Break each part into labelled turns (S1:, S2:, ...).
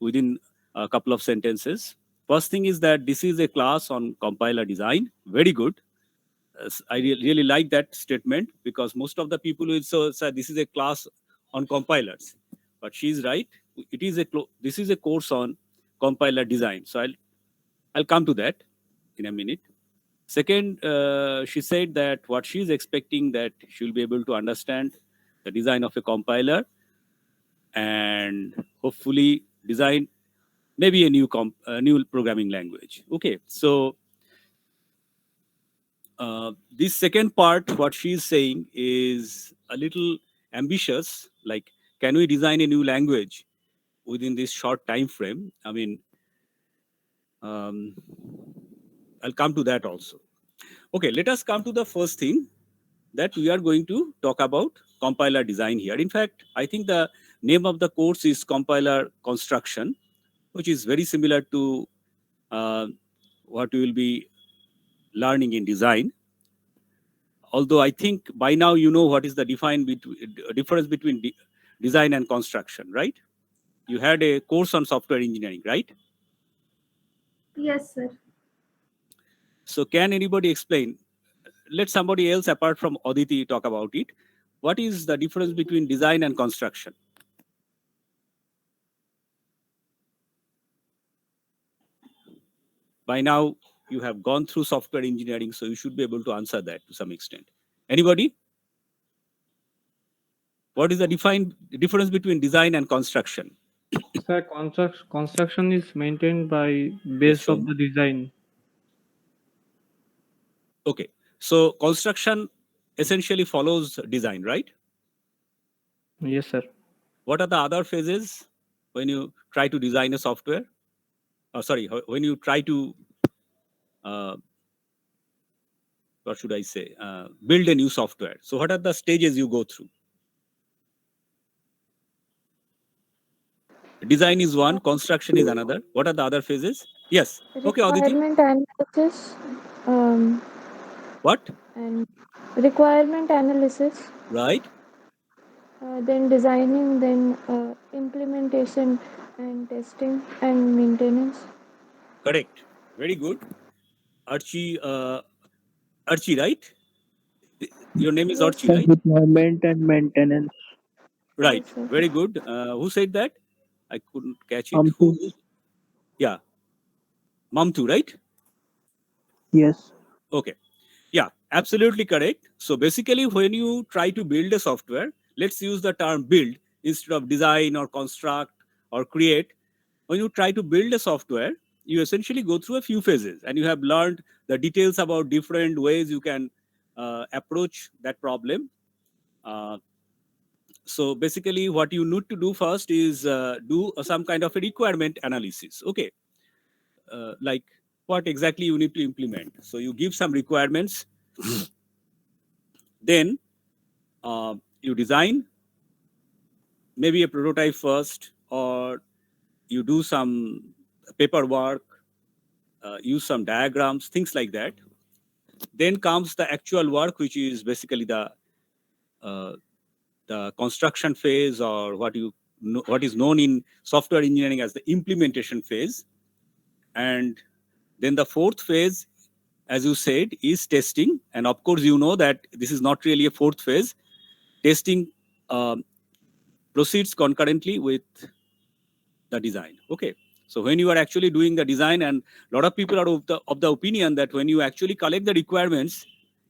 S1: within a couple of sentences. First thing is that this is a class on compiler design. Very good. I really like that statement, because most of the people will say this is a class on compilers, but she's right. It is this is a course on compiler design. So I'll come to that in a minute. Second, she said that what she's expecting, that she'll be able to understand the design of a compiler and hopefully design maybe a new programming language. Okay, so this second part, what she's saying is a little ambitious. Like, can we design a new language within this short time frame? I mean, um, I'll come to that also. Okay, let us come to the first thing, that we are going to talk about compiler design here. In fact, I think the name of the course is compiler construction, which is very similar to uh, what we will be learning in design. Although I think by now you know what is the difference between design and construction, right? You had a course on software engineering, right?
S2: Yes, sir.
S1: So can anybody explain? Let somebody else apart from Aditi talk about it. What is the difference between design and construction? By now you have gone through software engineering, so you should be able to answer that to some extent. Anybody? What is the difference between design and construction?
S3: Sir, construction is maintained by
S1: Yes,
S3: based of
S1: Shom.
S3: the design.
S1: Okay, so construction essentially follows design, right?
S3: Yes, sir.
S1: What are the other phases when you try to design a software? Sorry, when you try to uh, what should I say, build a new software. So what are the stages you go through? Design is one, construction is another. What are the other phases? Yes. Okay, Aditi.
S2: Requirement analysis, um,
S1: What?
S2: and requirement analysis,
S1: Right.
S2: then designing, then implementation and testing and maintenance.
S1: Correct. Very good. Archie, Archie, right? Your name is
S2: Yes,
S1: Archie,
S2: sir.
S1: right?
S4: Deployment and maintenance.
S1: Right.
S2: Yes, sir.
S1: Very good. Who said that? I couldn't catch it.
S4: To
S1: Yeah. Mamtu, right?
S4: yes,
S1: Okay. Yeah, absolutely correct. So basically, when you try to build a software, let's use the term build instead of design or construct or create. When you try to build a software, you essentially go through a few phases, and you have learned the details about different ways you can approach that problem. Uh, so basically, what you need to do first is do some kind of a requirement analysis. Okay, like what exactly you need to implement. So you give some requirements, then you design maybe a prototype first, or you do some paperwork, use some diagrams, things like that. Then comes the actual work, which is basically uh, the construction phase, or what is known in software engineering as the implementation phase. And then the fourth phase, as you said, is testing. And of course, you know that this is not really a fourth phase. Testing um, proceeds concurrently with the design. Okay. So when you are actually doing the design, and a lot of people are of the opinion that when you actually collect the requirements,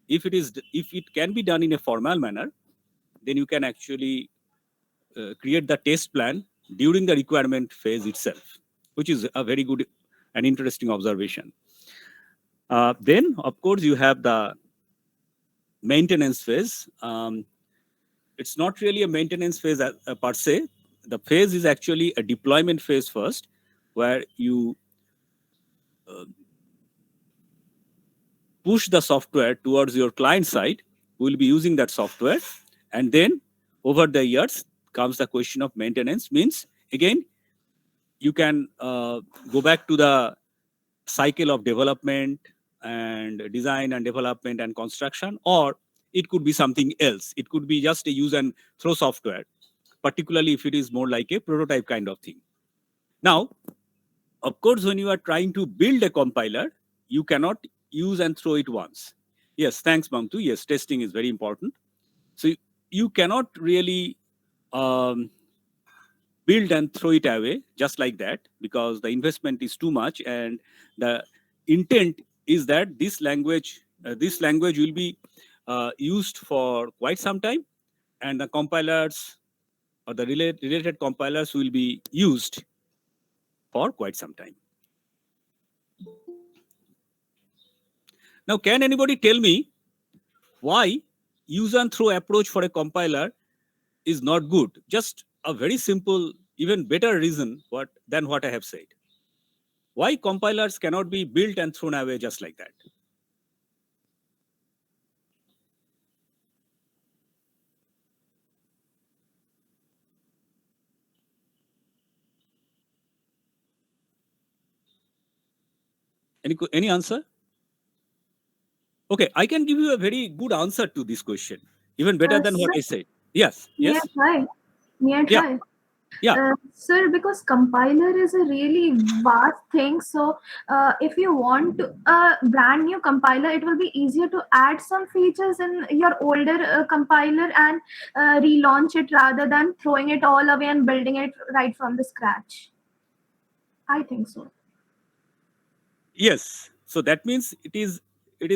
S1: if it can be done in a formal manner, then you can actually create the test plan during the requirement phase itself, which is a very good and interesting observation. Then, of course, you have the maintenance phase. It's not really a maintenance phase per se. The phase is actually a deployment phase first, where you push the software towards your client side who will be using that software. And then over the years comes the question of maintenance. Means, again, you can go back to the cycle of development and design and development and construction, or it could be something else. It could be just a use and throw software, particularly if it is more like a prototype kind of thing. Now, of course, when you are trying to build a compiler, you cannot use and throw it once. Yes, thanks, Mamtu. Yes, testing is very important. So you cannot really build and throw it away just like that, because the investment is too much, and the intent is that this language will be used for quite some time, and the compilers or the related compilers will be used for quite some time. Now, can anybody tell me why use and throw approach for a compiler is not good? Just a very simple, even better reason than what I have said. Why compilers cannot be built and thrown away just like that? Any answer? Okay, I can give you a very good answer to this question, even better than what
S5: Sir,
S1: I said. Yes,
S5: may I
S1: yes,
S5: try? May I
S1: yeah,
S5: try?
S1: yeah.
S5: Sir, because compiler is a really vast thing. So, if you want a brand new compiler, it will be easier to add some features in your older compiler and relaunch it rather than throwing it all away and building it right from the scratch. I think so.
S1: Yes. So that means it is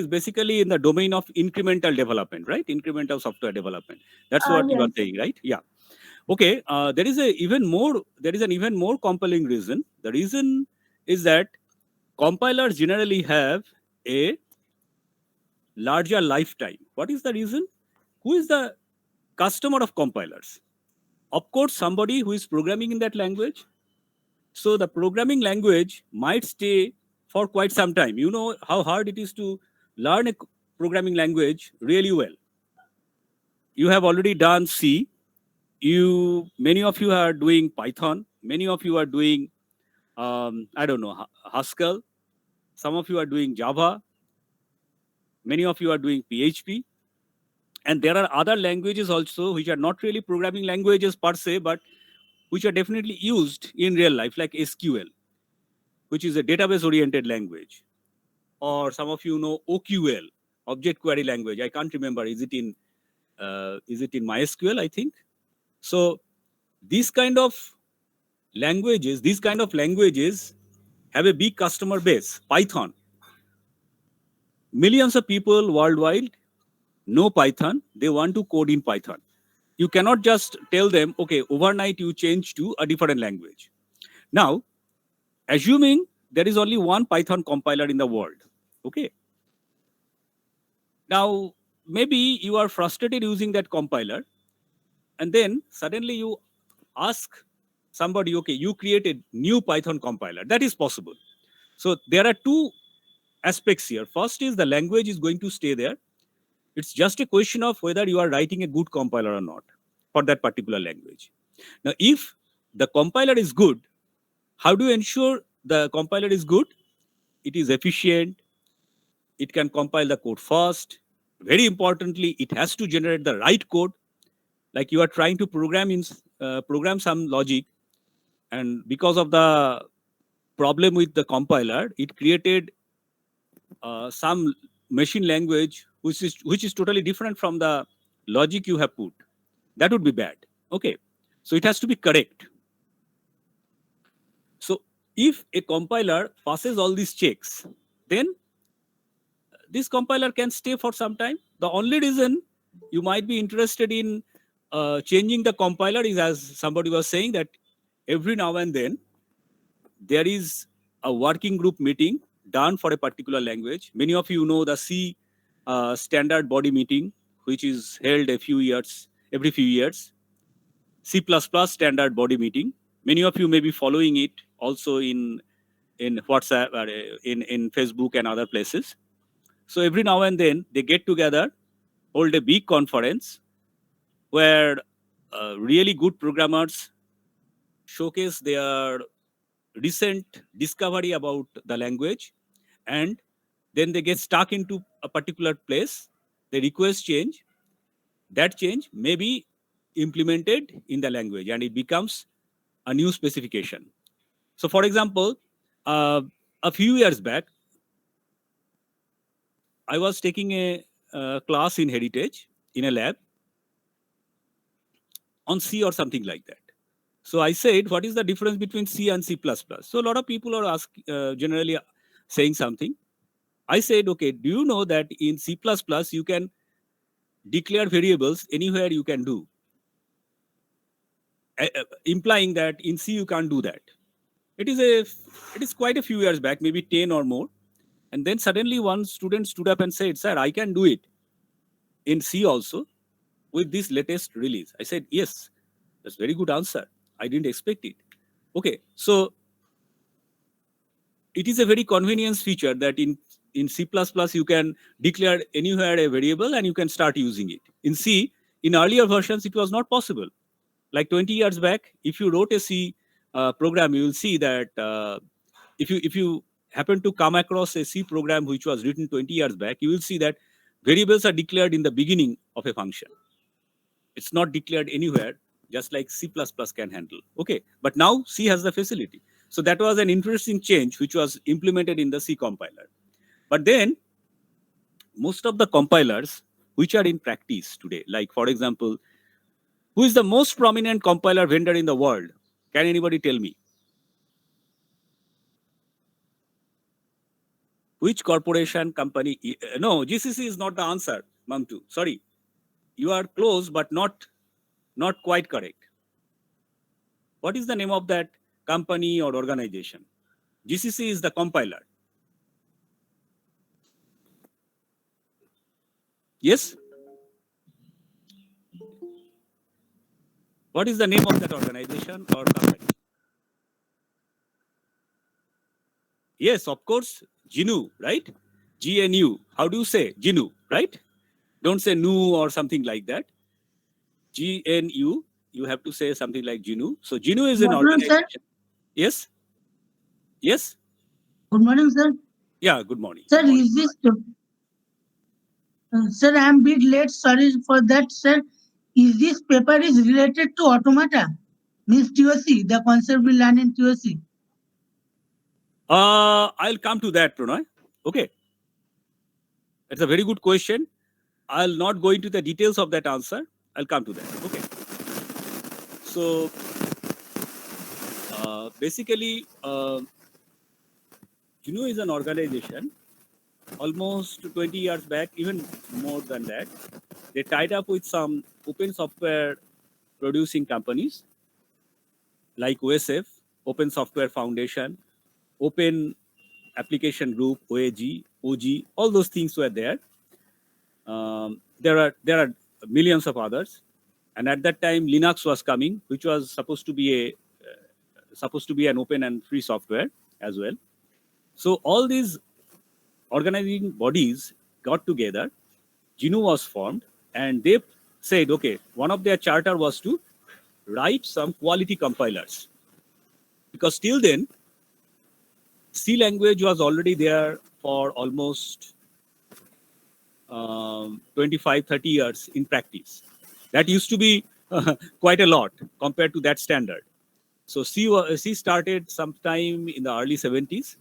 S1: basically in the domain of incremental development, right? Incremental software development. That's what you are
S5: Yes.
S1: saying, right? Yeah. Okay. There is an even more compelling reason. The reason is that compilers generally have a larger lifetime. What is the reason? Who is the customer of compilers? Of course, somebody who is programming in that language. So the programming language might stay for quite some time. You know how hard it is to learn a programming language really well. You have already done C. Many of you are doing Python. Many of you are doing I don't know, Haskell. Some of you are doing Java. Many of you are doing PHP. And there are other languages also which are not really programming languages per se, but which are definitely used in real life, like SQL, which is a database-oriented language. Or some of you know OQL, Object Query Language. I can't remember. Is it in MySQL? I think so. These kind of languages have a big customer base. Python. Millions of people worldwide know Python. They want to code in Python. You cannot just tell them, okay, overnight you change to a different language. Now, assuming there is only one Python compiler in the world, okay. Now, maybe you are frustrated using that compiler, and then suddenly you ask somebody, okay, you create a new Python compiler. That is possible. So there are two aspects here. First is the language is going to stay there. It's just a question of whether you are writing a good compiler or not for that particular language. Now, if the compiler is good, how do you ensure the compiler is good? It is efficient. It can compile the code fast. Very importantly, it has to generate the right code. Like you are trying to program some logic, and because of the problem with the compiler, it created some machine language which is totally different from the logic you have put. That would be bad. Okay, so it has to be correct. So if a compiler passes all these checks, then this compiler can stay for some time. The only reason you might be interested in changing the compiler is, as somebody was saying, that every now and then there is a working group meeting done for a particular language. Many of you know the C standard body meeting, which is held every few years. C++ standard body meeting. Many of you may be following it also in WhatsApp, or in Facebook and other places. So every now and then they get together, hold a big conference where really good programmers showcase their recent discovery about the language, and then they get stuck into a particular place. They request change. That change may be implemented in the language, and it becomes a new specification. So, for example, a few years back, I was taking a class in Heritage in a lab on C or something like that. So I said, what is the difference between C and C++? So a lot of people are generally saying something. I said, okay, do you know that in C++ you can declare variables anywhere you can do, implying that in C you can't do that. It is quite a few years back, maybe 10 or more. And then suddenly one student stood up and said, sir, I can do it in C also with this latest release. I said, yes, that's very good answer. I didn't expect it. Okay, so it is a very convenience feature that in C++ you can declare anywhere a variable and you can start using it. In C, in earlier versions, it was not possible. Like 20 years back, if you wrote a C program, you will see that if you happen to come across a C program which was written 20 years back, you will see that variables are declared in the beginning of a function. It's not declared anywhere, just like C++ can handle. Okay, but now C has the facility. So that was an interesting change which was implemented in the C compiler. But then most of the compilers which are in practice today, like for example, who is the most prominent compiler vendor in the world? Can anybody tell me? Which corporation, company? No, GCC is not the answer, Mamtu. Sorry. You are close, but not quite correct. What is the name of that company or organization? GCC is the compiler. Yes? What is the name of that organization or company? Yes, of course, GNU, right? GNU. How do you say GNU, right? Don't say NU or something like that. GNU, you have to say something like GNU. So GNU is an
S6: Good morning, sir.
S1: organization. Yes? Yes?
S6: Good morning, sir.
S1: Yeah, good morning.
S6: Sir,
S1: Good morning.
S6: is this? Sir, I am bit late. Sorry for that, sir. Is this paper is related to automata? Means TOC, the concept we learn in TOC.
S1: I'll come to that, Pranay. Okay. It's a very good question. I'll not go into the details of that answer. I'll come to that. Okay. So, basically, GNU is an organization almost 20 years back, even more than that. They tied up with some open software producing companies like OSF, Open Software Foundation, Open Application Group, OAG, OG, all those things were there. There are millions of others, and at that time Linux was coming, which was supposed to be an open and free software as well. So all these organizing bodies got together. GNU was formed, and they said, okay, one of their charter was to write some quality compilers, because till then C language was already there for almost 25-30 years in practice. That used to be quite a lot compared to that standard. So C started sometime in the early 70s.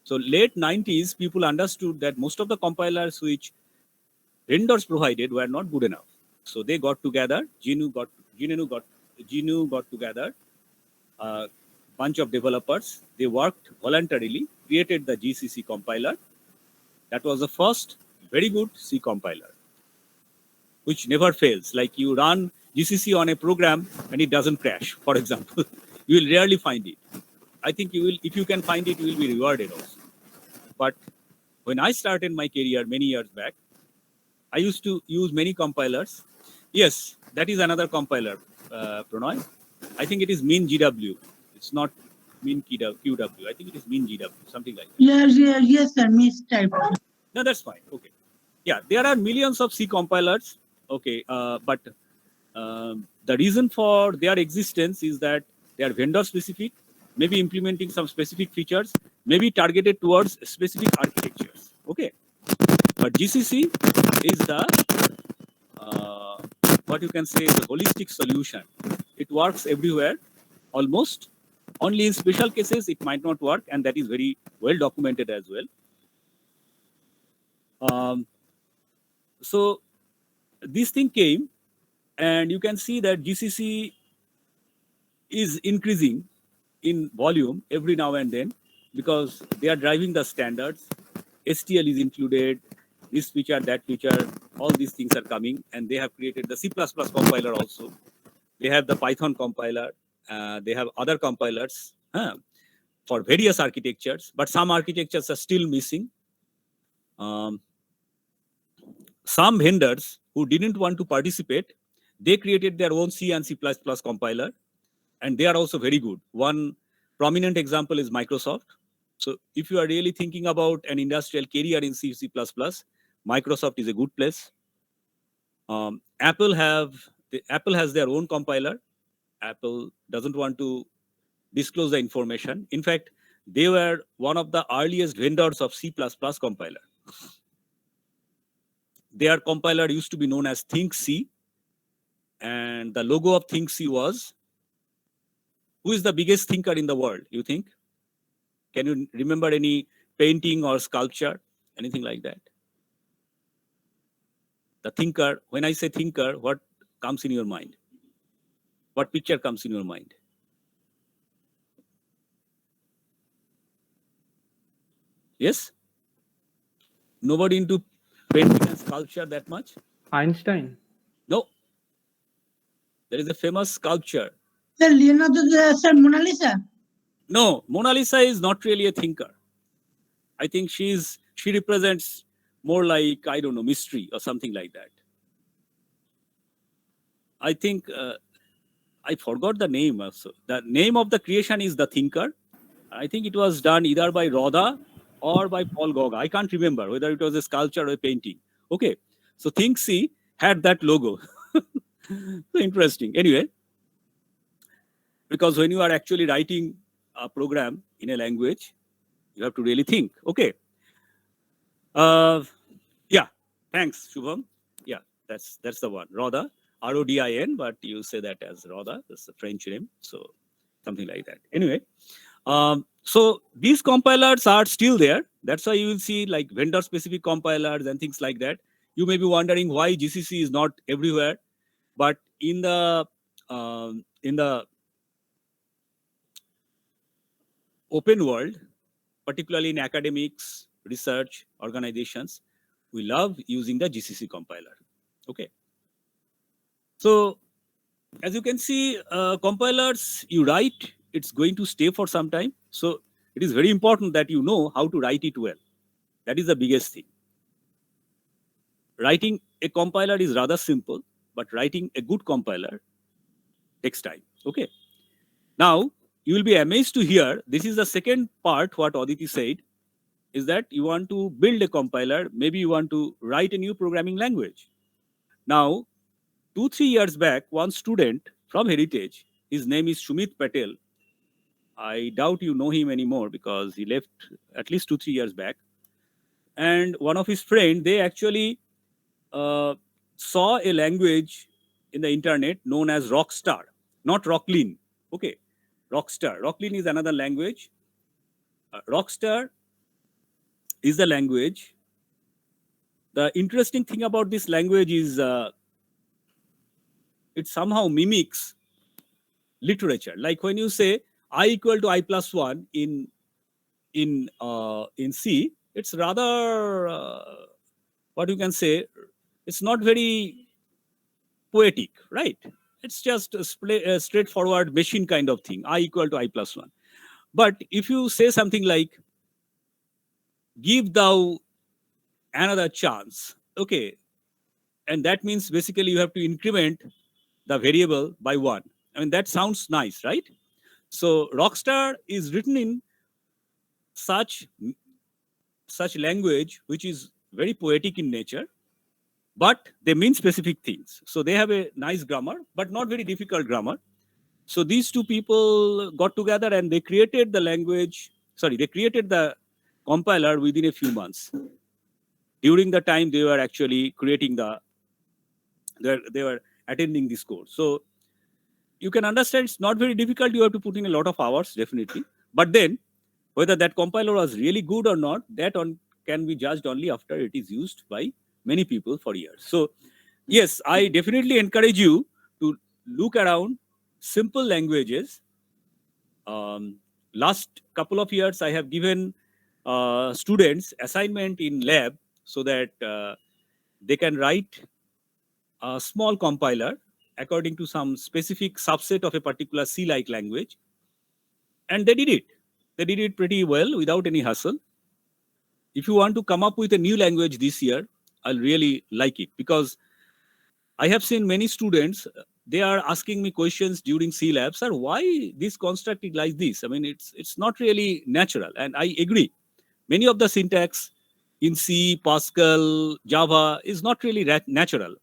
S1: So late 90s, people understood that most of the compilers which vendors provided were not good enough. So they got together, GNU got together, a bunch of developers. They worked voluntarily, created the GCC compiler. That was the first very good C compiler, which never fails. Like you run GCC on a program and it doesn't crash, for example. You will rarely find it. I think you will, if you can find it, you will be rewarded also. But when I started my career many years back, I used to use many compilers. Yes, that is another compiler, Pranay. I think it is MinGW. It's not MinQW. I think it is MinGW, something like that.
S6: Yes, sir. Mistype.
S1: No, that's fine. Okay. Yeah, there are millions of C compilers. Okay, but the reason for their existence is that they are vendor specific, maybe implementing some specific features, maybe targeted towards specific architectures. Okay, but GCC is the what you can say the holistic solution. It works everywhere almost, Only in special cases it might not work, and that is very well documented as well. So this thing came, and you can see that GCC is increasing in volume every now and then because they are driving the standards. STL is included, this feature, that feature, all these things are coming, and they have created the C++ compiler also. They have the Python compiler, they have other compilers for various architectures, but some architectures are still missing. Some vendors who didn't want to participate, they created their own C and C++ compiler, and they are also very good. One prominent example is Microsoft. So if you are really thinking about an industrial career in C, C++, Microsoft is a good place. Apple has their own compiler. Apple doesn't want to disclose the information. In fact, they were one of the earliest vendors of C++ compiler. Their compiler used to be known as ThinkC, and the logo of ThinkC was, who is the biggest thinker in the world, you think? Can you remember any painting or sculpture, anything like that? The thinker, when I say thinker, what comes in your mind? What picture comes in your mind? Yes? Nobody into painting and sculpture that much?
S3: Einstein.
S1: No. There is a famous sculpture.
S6: Sir, Leonardo, sir, Mona Lisa.
S1: No, Mona Lisa is not really a thinker. I think she represents more like, I don't know, mystery or something like that. I think, I forgot the name also. The name of the creation is The Thinker. I think it was done either by Rodha or by Paul Gauguin. I can't remember whether it was a sculpture or a painting. Okay, so ThinkC had that logo. So interesting. Anyway, because when you are actually writing a program in a language, you have to really think. Okay. Yeah. Thanks, Shubham. Yeah, that's the one. Rodha, Rodin, but you say that as Rodha. That's the French name. So something like that. Anyway, so these compilers are still there. That's why you will see like vendor-specific compilers and things like that. You may be wondering why GCC is not everywhere, but in the open world, particularly in academics, research organizations, we love using the GCC compiler. Okay. So as you can see, compilers you write, it's going to stay for some time. So it is very important that you know how to write it well. That is the biggest thing. Writing a compiler is rather simple, but writing a good compiler takes time. Okay. Now, you will be amazed to hear, this is the second part, what Aditi said, is that you want to build a compiler, maybe you want to write a new programming language. Now, 2-3 years back, one student from Heritage, his name is Shumit Patel. I doubt you know him anymore because he left at least 2-3 years back. And one of his friends, they actually saw a language in the internet known as Rockstar, not Rocklin. Okay, Rockstar. Rocklin is another language. Rockstar is the language. The interesting thing about this language is it somehow mimics literature. Like when you say I equal to I plus 1 in C, it's rather what you can say, it's not very poetic, right? It's just a straightforward machine kind of thing, I equal to I plus 1. But if you say something like, give thou another chance, okay, and that means basically you have to increment the variable by 1. I mean, that sounds nice, right? So Rockstar is written in such language which is very poetic in nature, but they mean specific things. So they have a nice grammar, but not very difficult grammar. So these two people got together and they created the language, they created the compiler within a few months. During the time they were actually creating they were attending this course. So you can understand it's not very difficult. You have to put in a lot of hours, definitely. But then, whether that compiler was really good or not, can be judged only after it is used by many people for years. So, yes, I definitely encourage you to look around simple languages. Last couple of years, I have given students assignment in lab so that they can write a small compiler according to some specific subset of a particular C-like language. And they did it. They did it pretty well without any hassle. If you want to come up with a new language this year, I'll really like it, because I have seen many students, they are asking me questions during C Lab, sir, why this construct is like this? I mean, it's not really natural. And I agree. Many of the syntax in C, Pascal, Java is not really natural.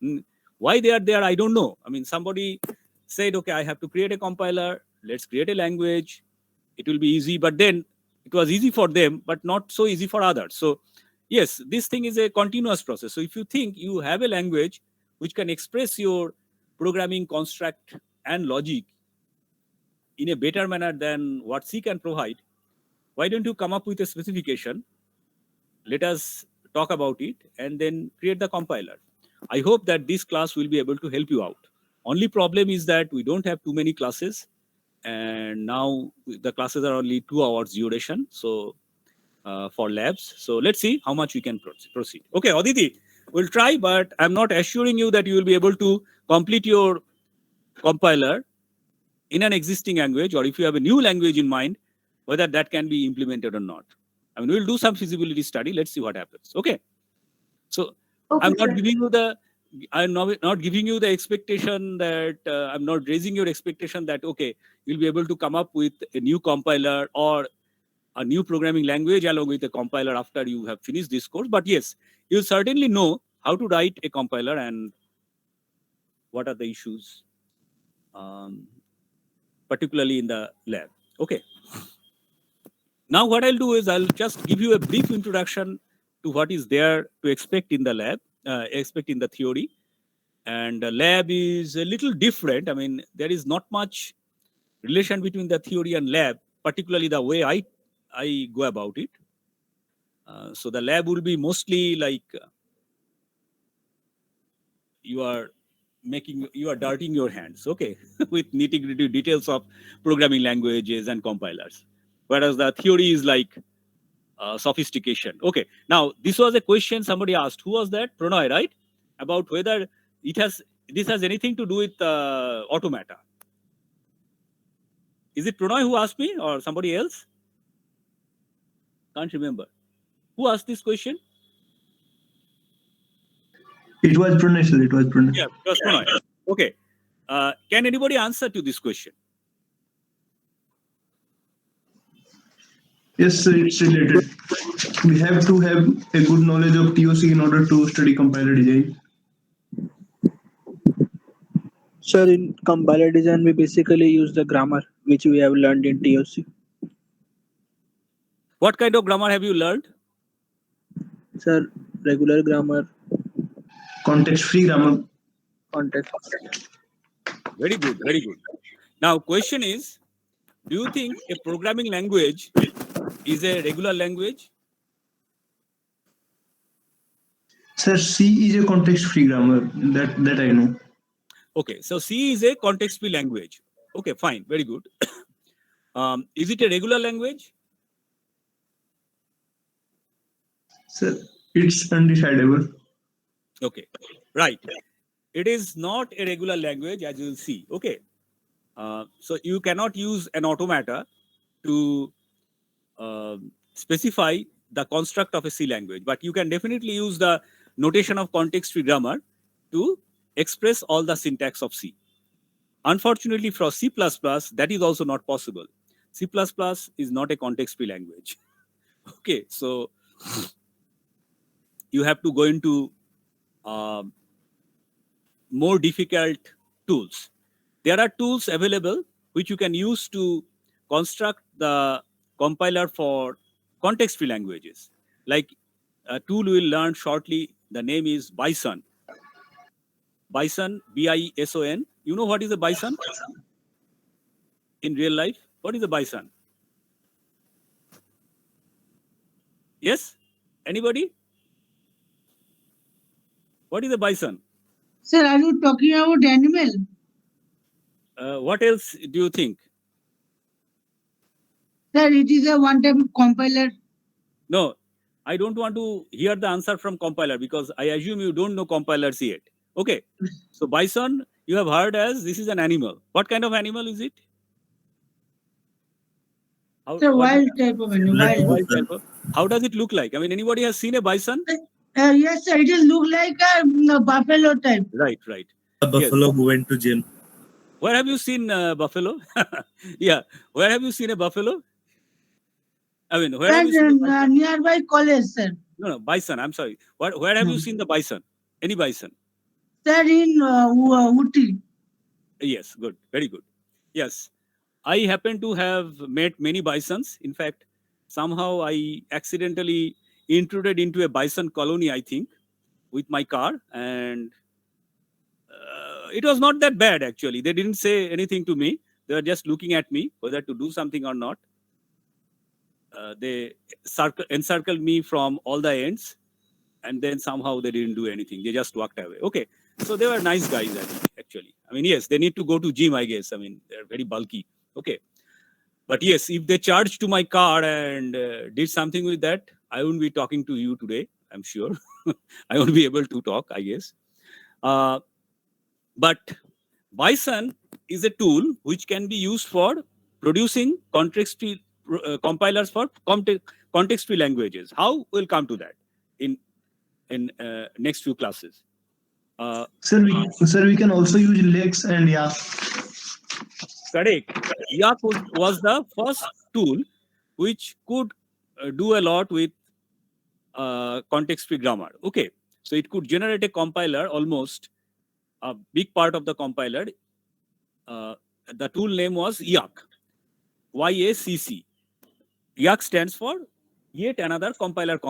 S1: Why they are there, I don't know. I mean, somebody said, okay, I have to create a compiler. Let's create a language. It will be easy. But then it was easy for them, but not so easy for others. So yes, this thing is a continuous process. So if you think you have a language which can express your programming construct and logic in a better manner than what C can provide, why don't you come up with a specification? Let us talk about it and then create the compiler. I hope that this class will be able to help you out. Only problem is that we don't have too many classes, and now the classes are only 2 hours duration. So for labs. So let's see how much we can proceed. Okay, Aditi, we'll try, but I'm not assuring you that you will be able to complete your compiler in an existing language, or if you have a new language in mind, whether that can be implemented or not. I mean, we'll do some feasibility study. Let's see what happens. Okay. So
S5: Okay,
S1: I'm not
S5: sir.
S1: giving you not giving you the expectation that I'm not raising your expectation that, okay, you'll be able to come up with a new compiler or a new programming language along with a compiler after you have finished this course. But yes, you'll certainly know how to write a compiler and what are the issues, particularly in the lab. Okay. Now what I'll do is I'll just give you a brief introduction to what is there to expect in the lab, expect in the theory. And the lab is a little different. I mean, there is not much relation between the theory and lab, particularly the way I go about it. So the lab will be mostly like you are darting your hands, okay, with nitty-gritty details of programming languages and compilers. Whereas the theory is like sophistication. Okay, now this was a question somebody asked. Who was that? Pranay, right? About whether this has anything to do with automata. Is it Pranay who asked me or somebody else? Can't remember. Who asked this question?
S7: It was Pranay, sir. It was Pranay.
S1: Yeah, it was Pranay. Okay. Can anybody answer to this question?
S7: Yes, sir, it's related. We have to have a good knowledge of TOC in order to study compiler design.
S4: Sir, in compiler design, we basically use the grammar which we have learned in TOC.
S1: What kind of grammar have you learned?
S4: Sir, regular grammar,
S7: Context-free grammar.
S4: context.
S1: Very good, very good. Now, question is, do you think a programming language is a regular language?
S7: Sir, C is a context-free grammar. That I know.
S1: Okay, so C is a context-free language. Okay, fine, very good. Is it a regular language?
S7: Sir, it's undecidable.
S1: Okay, right. It is not a regular language, as you will see. Okay, so you cannot use an automata to specify the construct of a C language, but you can definitely use the notation of context-free grammar to express all the syntax of C. Unfortunately, for C++, that is also not possible. C++ is not a context-free language. Okay, so you have to go into more difficult tools. There are tools available which you can use to construct the compiler for context-free languages. Like a tool we will learn shortly, the name is Bison. Bison, B-I-S-O-N. You know what is a Bison? in real life? What is a bison? Yes? Anybody? What is a bison?
S6: Sir, are you talking about animal?
S1: What else do you think?
S6: Sir, it is a one-time compiler.
S1: No, I don't want to hear the answer from compiler because I assume you don't know compilers yet. Okay. So bison, you have heard as this is an animal. What kind of animal is it?
S6: Sir,
S1: what
S6: wild type of animal.
S1: wild type of- how does it look like? I mean, anybody has seen a bison?
S6: Yes, sir. It is look like a buffalo type.
S1: Right.
S8: A buffalo who went to gym.
S1: Where have you seen buffalo? Yeah. Where have you seen a buffalo? I mean, where have you
S6: Sir,
S1: seen a bison?
S6: nearby college, sir.
S1: No, bison. I'm sorry. Where have you seen the bison? Any bison?
S6: Sir, in Uti.
S1: Yes, good. Very good. Yes. I happen to have met many bisons. In fact, somehow I accidentally intruded into a bison colony, I think, with my car. And it was not that bad, actually. They didn't say anything to me. They were just looking at me, whether to do something or not. They encircled me from all the ends. And then somehow they didn't do anything. They just walked away. Okay. So they were nice guys, I think, actually. I mean, yes, they need to go to gym, I guess. I mean, they're very bulky. Okay. But yes, if they charged to my car and did something with that, I wouldn't be talking to you today, I'm sure. I won't be able to talk, I guess. But Bison is a tool which can be used for producing context-free compilers for context-free languages. How? We'll come to that in next few classes.
S7: Sir, we can also use Lex and Yak.
S1: Correct. Yak was the first tool which could do a lot with context-free grammar. Okay, so it could generate a compiler, almost a big part of the compiler. The tool name was Yak, Y-A-C-C. Yak stands for yet another compiler.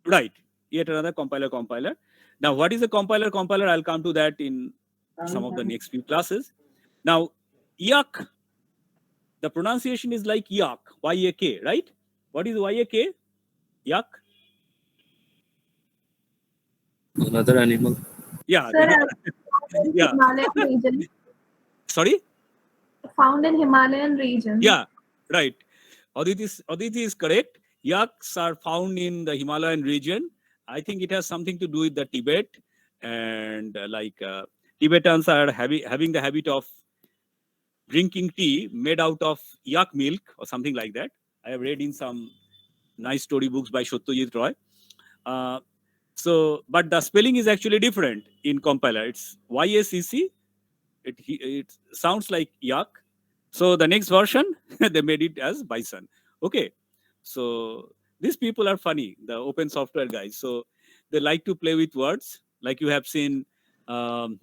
S1: Right, yet another compiler. Now, what is a compiler? I'll come to that in some of the next few classes. Now, Yak, the pronunciation is like Yak, Y-A-K, right? What is Y-A-K? Yak?
S8: Another animal.
S1: Yeah.
S5: Sir,
S1: Yeah.
S5: Himalayan region.
S1: Sorry?
S5: Found in Himalayan region.
S1: Yeah, right. Aditi is correct. Yaks are found in the Himalayan region. I think it has something to do with the Tibet, and Tibetans are having the habit of drinking tea made out of yak milk or something like that. I have read in some nice story books by Satyajit Roy. But the spelling is actually different in compiler. It's Y-A-C-C. It sounds like yak. So the next version, they made it as bison. Okay. So these people are funny, the open software guys. So they like to play with words, like you have seen Perl,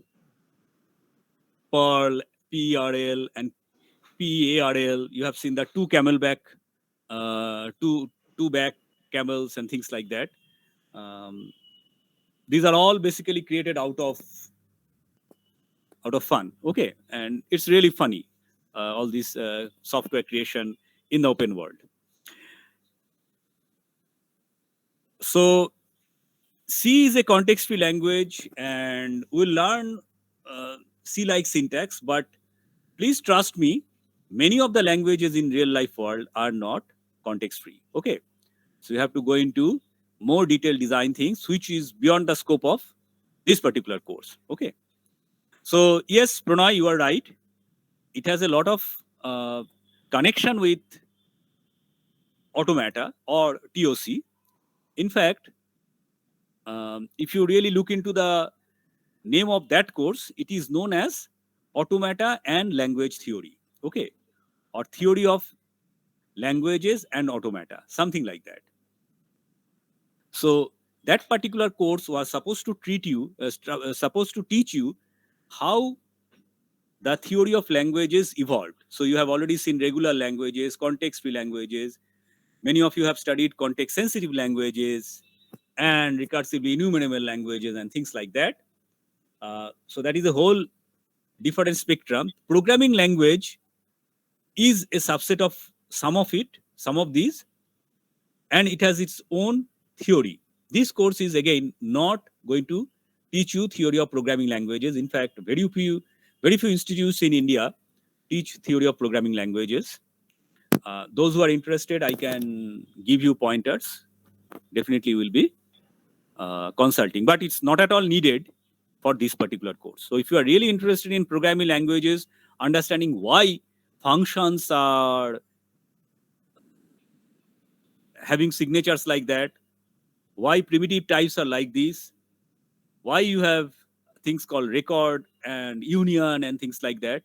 S1: P-E-R-L, and P-A-R-L. You have seen the two camelback, two back camels and things like that. These are all basically created out of fun. Okay. And it's really funny, all this software creation in the open world. So C is a context-free language, and we'll learn C-like syntax, but please trust me, many of the languages in real life world are not context-free. Okay. So you have to go into more detailed design things, which is beyond the scope of this particular course. Okay. So yes, Pranay, you are right. It has a lot of connection with Automata or TOC. In fact, if you really look into the name of that course, it is known as Automata and Language Theory. Okay. Or Theory of Languages and Automata, something like that. So that particular course was supposed to teach you how the theory of languages evolved. So you have already seen regular languages, context-free languages. Many of you have studied context-sensitive languages and recursively enumerable languages and things like that. So that is a whole different spectrum. Programming language is a subset of some of these, and it has its own theory. This course is again not going to teach you theory of programming languages. In fact, very few institutes in India teach theory of programming languages. Those who are interested, I can give you pointers. Definitely will be consulting, but it's not at all needed for this particular course. So if you are really interested in programming languages, understanding why functions are having signatures like that, why primitive types are like this, why you have things called record and union and things like that,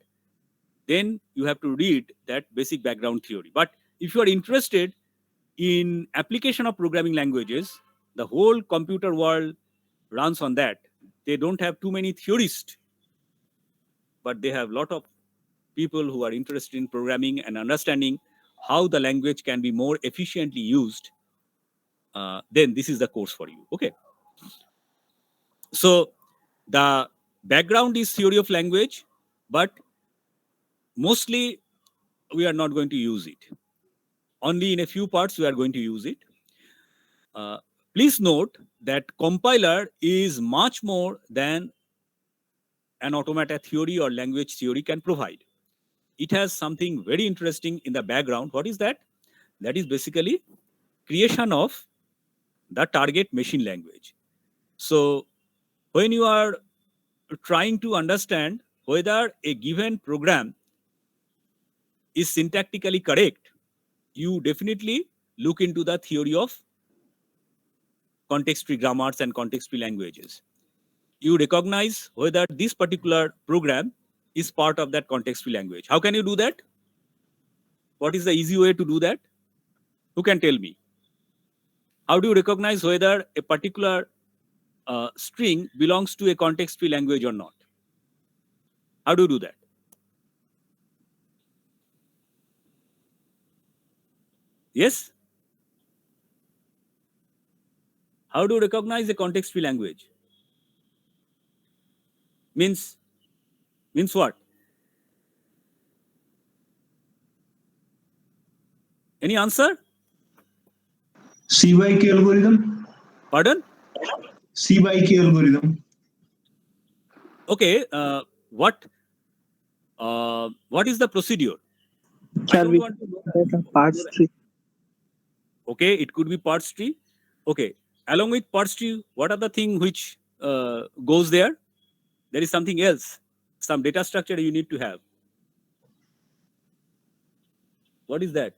S1: then you have to read that basic background theory. But if you are interested in application of programming languages, the whole computer world runs on that. They don't have too many theorists, but they have a lot of people who are interested in programming and understanding how the language can be more efficiently used. Then this is the course for you. Okay. So the background is theory of language, but mostly we are not going to use it. Only in a few parts we are going to use it. Please note that compiler is much more than an automata theory or language theory can provide. It has something very interesting in the background. What is that? That is basically creation of the target machine language. So when you are trying to understand whether a given program is syntactically correct, you definitely look into the theory of context-free grammars and context-free languages. You recognize whether this particular program is part of that context-free language. How can you do that? What is the easy way to do that? Who can tell me? How do you recognize whether a particular string belongs to a context-free language or not? How do you do that? Yes? How do you recognize a context-free language? Means what? Any answer?
S7: CYK algorithm.
S1: Pardon?
S7: CYK algorithm.
S1: Okay. What is the procedure? I
S4: Sir,
S1: don't
S4: we
S1: want to know.
S4: parts tree.
S1: Okay, it could be parts tree. Okay, along with parts tree, what are the thing which goes there? There is something else, some data structure you need to have. What is that?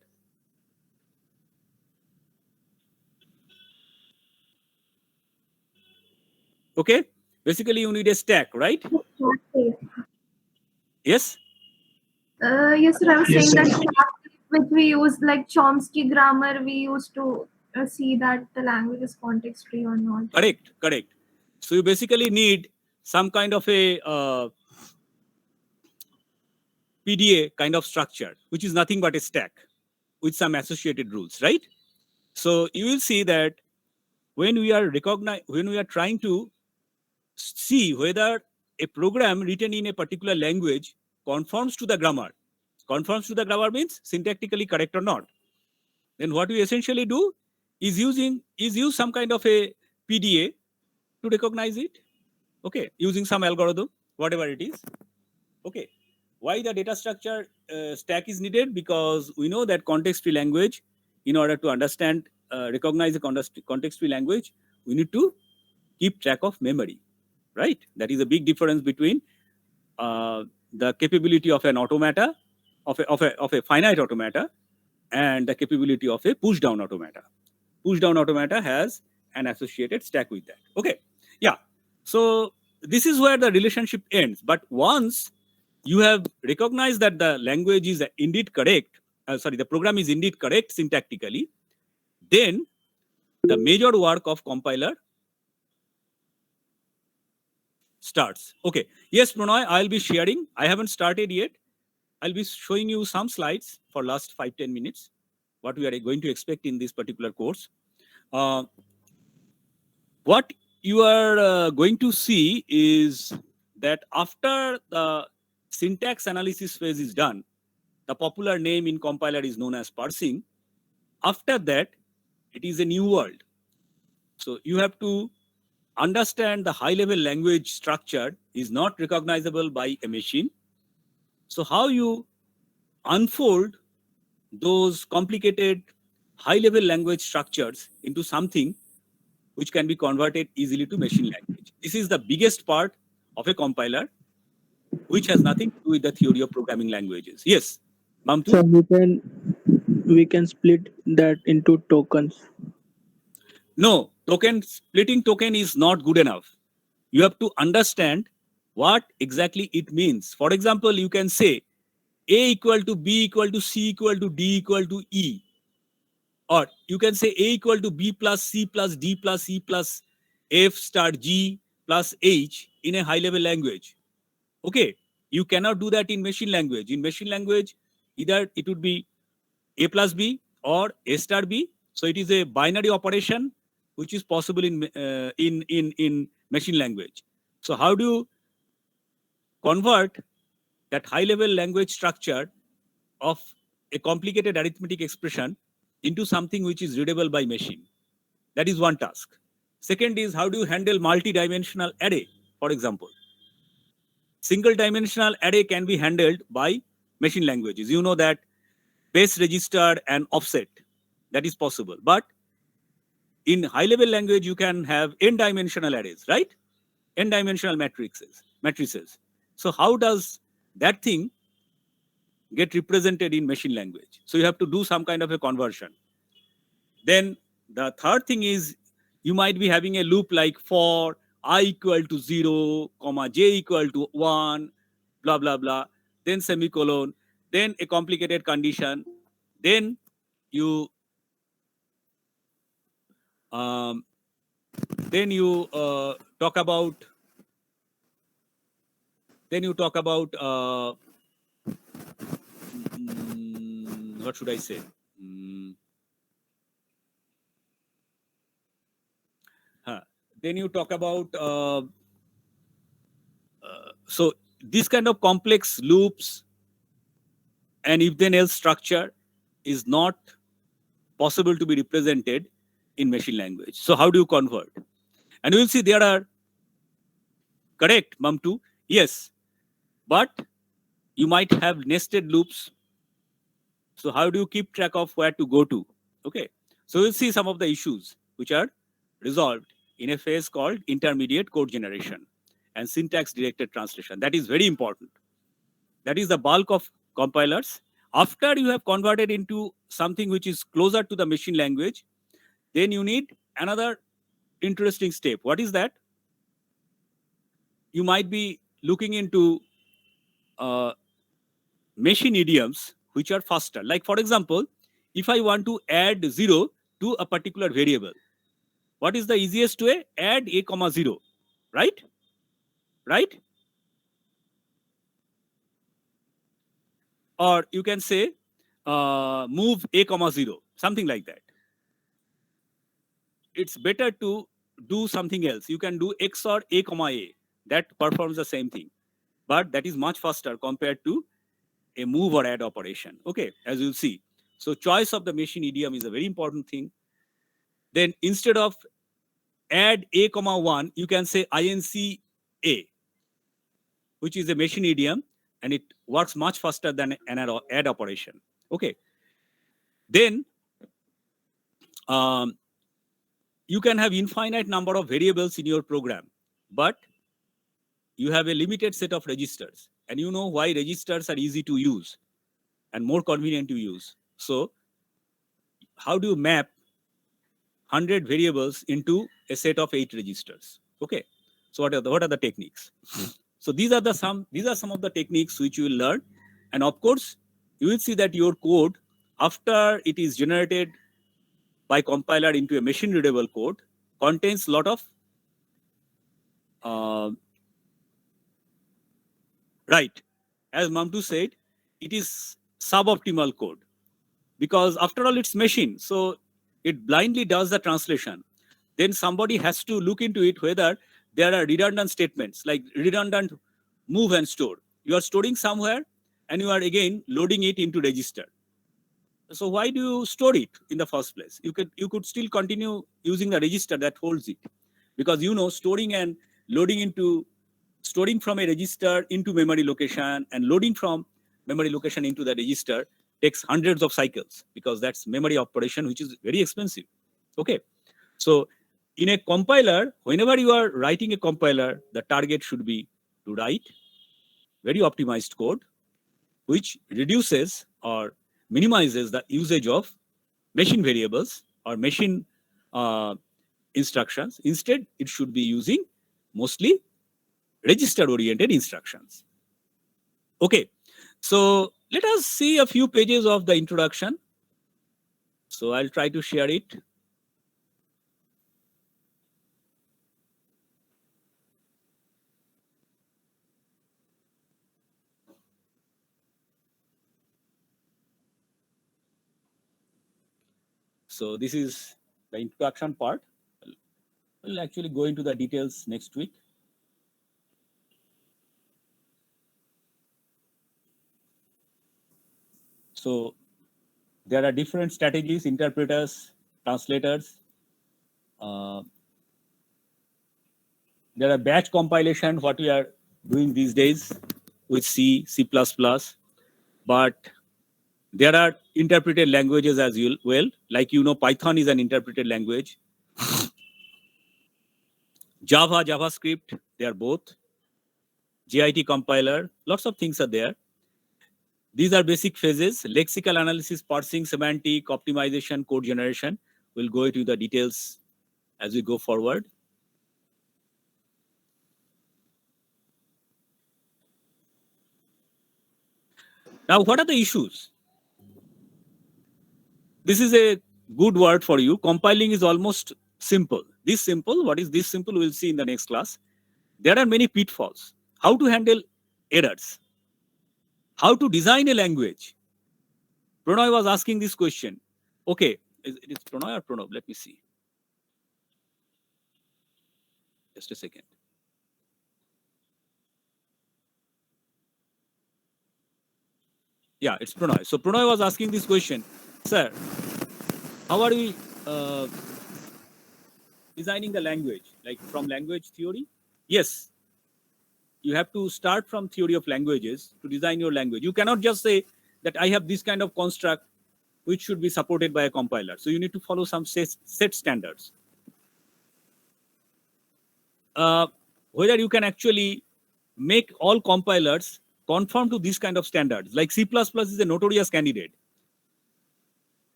S1: Okay, basically you need a stack, right? Yes.
S5: Yes, sir. I was
S7: Yes,
S5: saying that
S7: sir.
S5: which we use like Chomsky grammar, we used to see that the language is context free or not.
S1: Correct. So you basically need some kind of a PDA kind of structure, which is nothing but a stack with some associated rules, right? So you will see that when we are trying to see whether a program written in a particular language conforms to the grammar. Conforms to the grammar means syntactically correct or not. Then what we essentially do is use some kind of a PDA to recognize it. Okay, using some algorithm, whatever it is. Okay, why the data structure stack is needed? Because we know that context-free language, in order to understand, recognize a context-free language, we need to keep track of memory, right? That is a big difference between the capability of an automata, of a finite automata, and the capability of a push-down automata. Push-down automata has an associated stack with that. Okay, yeah. So this is where the relationship ends. But once you have recognized that the language is indeed correct, the program is indeed correct syntactically, then the major work of compiler starts. Okay. Yes, Pranay, I'll be sharing. I haven't started yet. I'll be showing you some slides for last 5-10 minutes, what we are going to expect in this particular course. What you are going to see is that after the syntax analysis phase is done, the popular name in compiler is known as parsing. After that, it is a new world. So you have to understand the high-level language structure is not recognizable by a machine. So how you unfold those complicated high-level language structures into something which can be converted easily to machine language. This is the biggest part of a compiler, which has nothing to do with the theory of programming languages. Yes, Mamtu?
S4: So we can split that into tokens.
S1: No, splitting token is not good enough. You have to understand what exactly it means. For example, you can say A equal to B equal to C equal to D equal to E. Or you can say A equal to B plus C plus D plus E plus F star G plus H in a high-level language. Okay, you cannot do that in machine language. In machine language, either it would be A plus B or A star B. So it is a binary operation which is possible in machine language. So how do you convert that high-level language structure of a complicated arithmetic expression into something which is readable by machine? That is one task. Second is, how do you handle multi-dimensional array, for example? Single-dimensional array can be handled by machine languages. You know that base register and offset, that is possible. But in high-level language, you can have n-dimensional arrays, right? N-dimensional matrices. So how does that thing get represented in machine language? So you have to do some kind of a conversion. Then the third thing is, you might be having a loop like for I equal to 0, comma, j equal to 1, blah, blah, blah, then semicolon, then a complicated condition, then you talk about what should I say? Then you talk about so this kind of complex loops and if then else structure is not possible to be represented in machine language. So how do you convert? And you will see there are, correct, Mamtu? Yes, but you might have nested loops. So how do you keep track of where to go to? Okay, so we'll see some of the issues which are resolved in a phase called intermediate code generation and syntax directed translation. That is very important. That is the bulk of compilers. After you have converted into something which is closer to the machine language, then you need another interesting step. What is that? You might be looking into machine idioms which are faster. Like for example, if I want to add 0 to a particular variable, what is the easiest way? Add a comma 0, right? Right? Or you can say move a comma 0, something like that. It's better to do something else. You can do XOR a comma a. That performs the same thing, but that is much faster compared to a move or add operation. Okay, as you'll see. So choice of the machine idiom is a very important thing. Then instead of add a comma 1, you can say inc a, which is a machine idiom, and it works much faster than an add operation. Okay. Then you can have infinite number of variables in your program, but you have a limited set of registers. And you know why registers are easy to use and more convenient to use. So how do you map 100 variables into a set of 8 registers? Okay. So what are the techniques? So these are some of the techniques which you will learn. And of course, you will see that your code, after it is generated by compiler into a machine readable code, contains a lot of right. As Mamtu said, it is suboptimal code because after all it's machine. So it blindly does the translation. Then somebody has to look into it whether there are redundant statements like redundant move and store. You are storing somewhere and you are again loading it into register. So why do you store it in the first place? You could still continue using the register that holds it, because storing and loading storing from a register into memory location and loading from memory location into the register takes hundreds of cycles, because that's memory operation, which is very expensive. Okay, so in a compiler, whenever you are writing a compiler, the target should be to write very optimized code which reduces or minimizes the usage of machine variables or machine instructions. Instead, it should be using mostly register-oriented instructions. Okay, so let us see a few pages of the introduction. So I'll try to share it. So this is the introduction part. We'll actually go into the details next week. So there are different strategies, interpreters, translators. There are batch compilation, what we are doing these days with C, C++, but there are interpreted languages as well. Like Python is an interpreted language. Java, JavaScript, they are both. JIT compiler, lots of things are there. These are basic phases: lexical analysis, parsing, semantic, optimization, code generation. We'll go into the details as we go forward. Now, what are the issues? This is a good word for you. Compiling is almost simple. This simple, what is this simple? We'll see in the next class. There are many pitfalls. How to handle errors? How to design a language? Pranay was asking this question. Okay, it is Pranay or Pranab? Let me see. Just a second. Yeah, it's Pranay. So Pranay was asking this question. Sir, how are we designing the language? Like from language theory? Yes. You have to start from theory of languages to design your language. You cannot just say that I have this kind of construct which should be supported by a compiler. So you need to follow some set standards. Whether you can actually make all compilers conform to this kind of standards. Like C++ is a notorious candidate.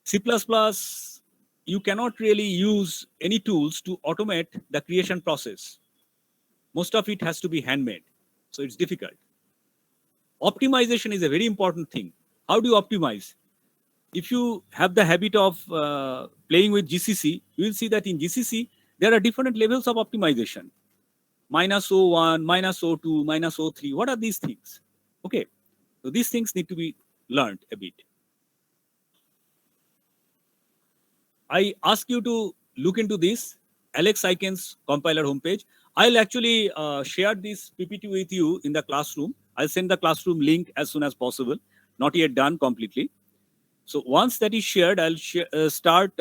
S1: C++, you cannot really use any tools to automate the creation process. Most of it has to be handmade. So it's difficult. Optimization is a very important thing. How do you optimize? If you have the habit of playing with GCC, you will see that in GCC, there are different levels of optimization. -01, -02, -03. What are these things? Okay. So these things need to be learned a bit. I ask you to look into this, Alex Iken's compiler homepage. I'll actually share this PPT with you in the classroom. I'll send the classroom link as soon as possible. Not yet done completely. So once that is shared, I'll start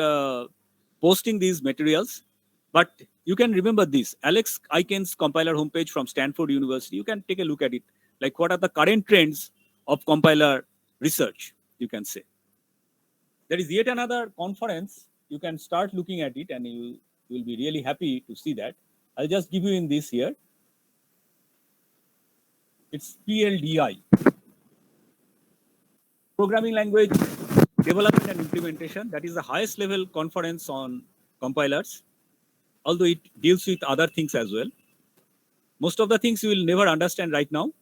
S1: posting these materials. But you can remember this, Alex Iken's compiler homepage from Stanford University. You can take a look at it. Like what are the current trends of compiler research, you can say. There is yet another conference. You can start looking at it and you will be really happy to see that. I'll just give you in this here. It's PLDI. Programming Language Development and Implementation. That is the highest level conference on compilers, although it deals with other things as well. Most of the things you will never understand right now.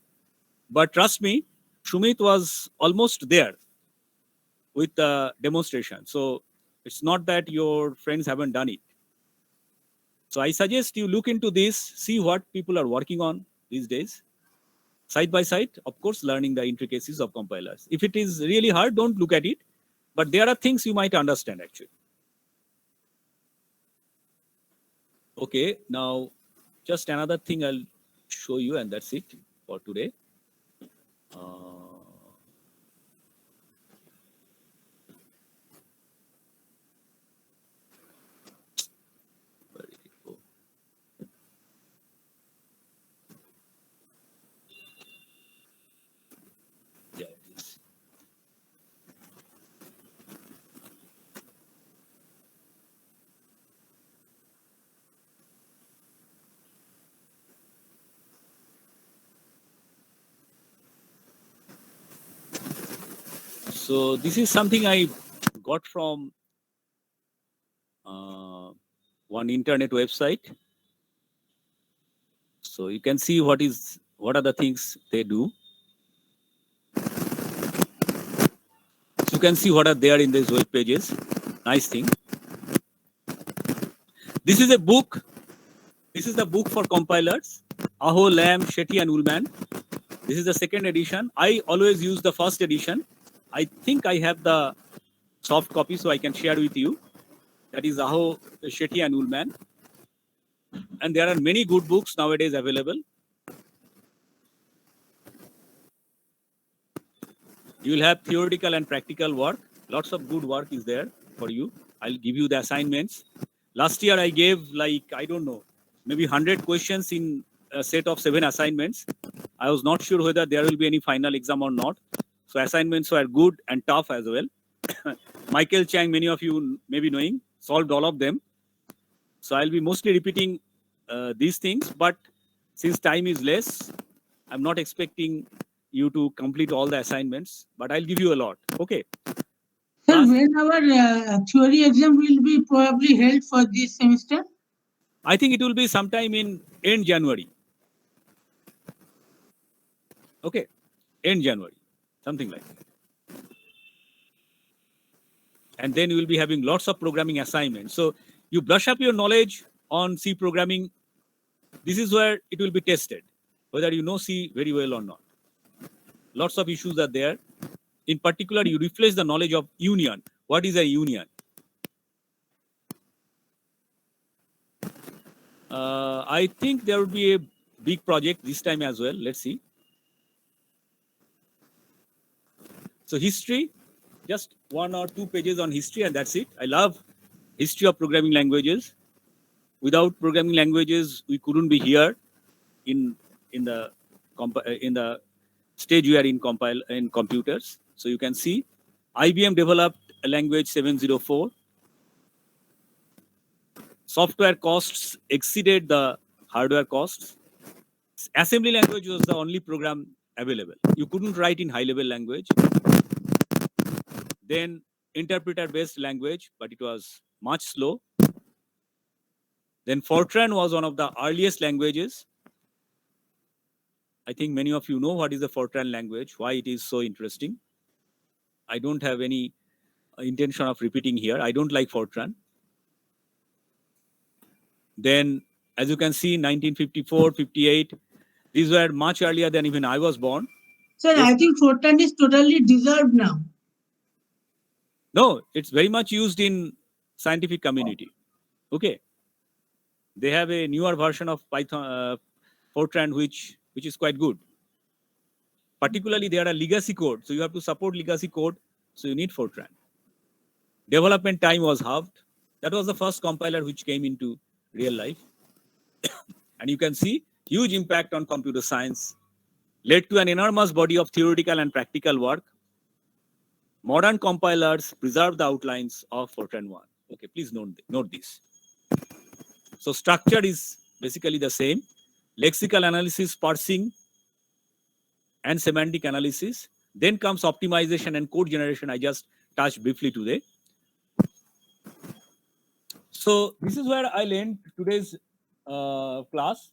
S1: But trust me, Shumit was almost there with the demonstration. So it's not that your friends haven't done it. So I suggest you look into this, see what people are working on these days. Side by side, of course, learning the intricacies of compilers. If it is really hard, don't look at it. But there are things you might understand actually. Okay, now just another thing I'll show you, and that's it for today. Where did it go? Yeah, it is. So this is something I got from one internet website. So you can see what are the things they do. So you can see what are there in these web pages. Nice thing. This is a book. This is the book for compilers. Aho, Lamb, Shetty and Ullman. This is the second edition. I always use the first edition. I think I have the soft copy, so I can share with you. That is Aho, Shetty and Ullman. And there are many good books nowadays available. You will have theoretical and practical work. Lots of good work is there for you. I'll give you the assignments. Last year I gave I don't know, maybe 100 questions in a set of 7 assignments. I was not sure whether there will be any final exam or not. So assignments were good and tough as well. Michael Chang, many of you may be knowing, solved all of them. So I'll be mostly repeating these things, but since time is less, I'm not expecting you to complete all the assignments, but I'll give you a lot. Okay.
S6: Sir, when our theory exam will be probably held for this semester?
S1: I think it will be sometime in end January. Okay, end January, something like that. And then you will be having lots of programming assignments. So you brush up your knowledge on C programming. This is where it will be tested, whether you know C very well or not. Lots of issues are there. In particular, you refresh the knowledge of union. What is a union? I think there will be a big project this time as well. Let's see. So history, just 1 or 2 pages on history, and that's it. I love history of programming languages. Without programming languages, we couldn't be here in the stage we are in computers. So you can see IBM developed a language 704. Software costs exceeded the hardware costs. Assembly language was the only program available. You couldn't write in high-level language. Then interpreter-based language, but it was much slow. Then Fortran was one of the earliest languages. I think many of you know what is the Fortran language, why it is so interesting. I don't have any intention of repeating here. I don't like Fortran. Then, as you can see, 1954, 58, these were much earlier than even I was born.
S6: Sir, I think Fortran is totally dissolved now.
S1: No, it's very much used in scientific community. Okay. They have a newer version of Python, Fortran, which is quite good. Particularly, there are legacy code. So you have to support legacy code. So you need Fortran. Development time was halved. That was the first compiler which came into real life. And you can see huge impact on computer science, led to an enormous body of theoretical and practical work. Modern compilers preserve the outlines of Fortran 1. Okay, please note this. So structure is basically the same. Lexical analysis, parsing, and semantic analysis. Then comes optimization and code generation. I just touched briefly today. So this is where I'll end today's class.